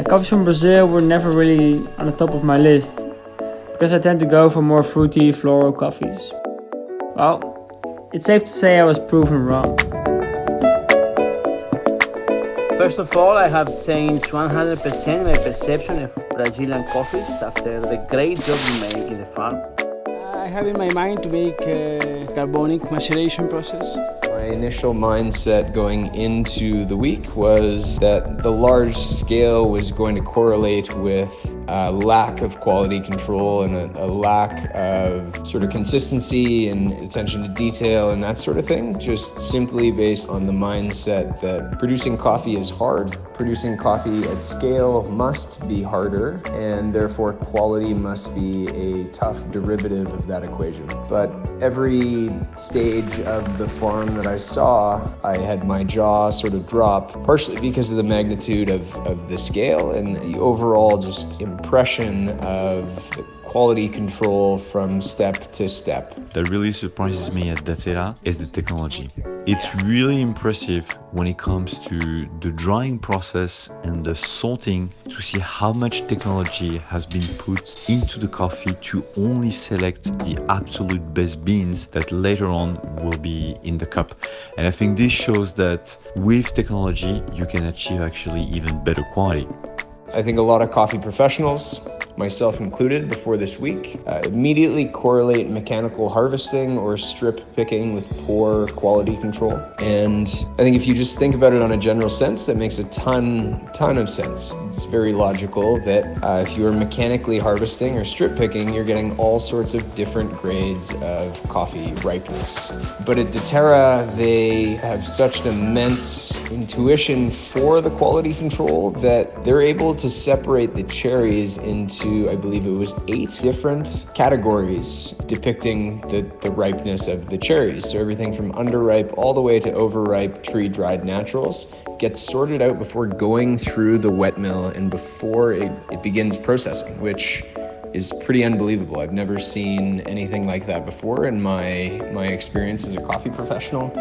Coffees from Brazil were never really on the top of my list because I tend to go for more fruity, floral coffees. Well, it's safe to say I was proven wrong. First of all, I have changed 100% my perception of Brazilian coffees after the great job we make in the farm. I have in my mind to make a carbonic maceration process. My initial mindset going into the week was that the large scale was going to correlate with a lack of quality control and a lack of sort of consistency and attention to detail and that sort of thing, just simply based on the mindset that producing coffee is hard. Producing coffee at scale must be harder, and therefore quality must be a tough derivative of that equation. But every stage of the farm that I saw, I had my jaw sort of drop, partially because of the magnitude of the scale and the overall just impression of the quality control from step to step. That really surprises me at Daterra is the technology. It's really impressive when it comes to the drying process and the sorting to see how much technology has been put into the coffee to only select the absolute best beans that later on will be in the cup. And I think this shows that with technology, you can achieve actually even better quality. I think a lot of coffee professionals, myself included, before this week, immediately correlate mechanical harvesting or strip picking with poor quality control. And I think if you just think about it on a general sense, that makes a ton of sense. It's very logical that if you're mechanically harvesting or strip picking, you're getting all sorts of different grades of coffee ripeness. But at Daterra, they have such an immense intuition for the quality control that they're able to separate the cherries into, I believe it was 8 different categories depicting the ripeness of the cherries. So everything from underripe all the way to overripe tree-dried naturals gets sorted out before going through the wet mill and before it begins processing, which is pretty unbelievable. I've never seen anything like that before in my experience as a coffee professional.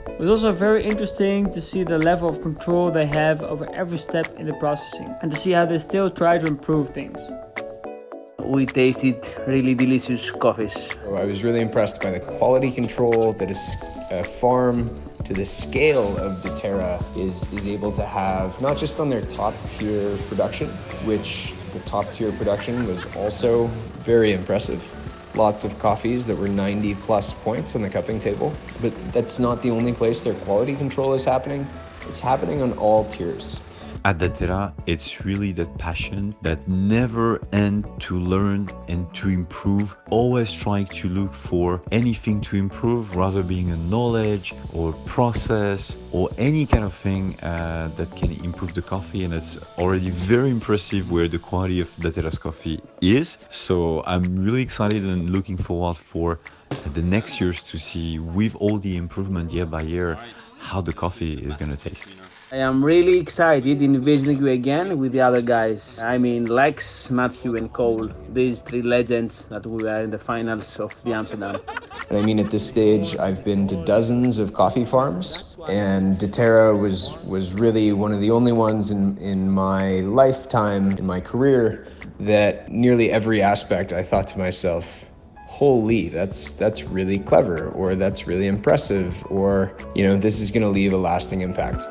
It was also very interesting to see the level of control they have over every step in the processing and to see how they still try to improve things. We tasted really delicious coffees. I was really impressed by the quality control that a farm to the scale of Daterra is able to have, not just on their top tier production, which the top tier production was also very impressive. Lots of coffees that were 90 plus points on the cupping table, but that's not the only place their quality control is happening. It's happening on all tiers. At Daterra, it's really that passion that never ends to learn and to improve, always trying to look for anything to improve, rather being a knowledge or process or any kind of thing that can improve the coffee. And it's already very impressive where the quality of Daterra's coffee is. So I'm really excited and looking forward for the next years to see, with all the improvement year by year, how the coffee is going to taste. I am really excited in visiting you again with the other guys. I mean Lex, Mathieu and Cole, these 3 legends that we were in the finals of the Amsterdam. And I mean, at this stage, I've been to dozens of coffee farms, and Daterra was really one of the only ones in my lifetime, in my career, that nearly every aspect I thought to myself, holy, that's really clever, or that's really impressive, or, you know, this is going to leave a lasting impact.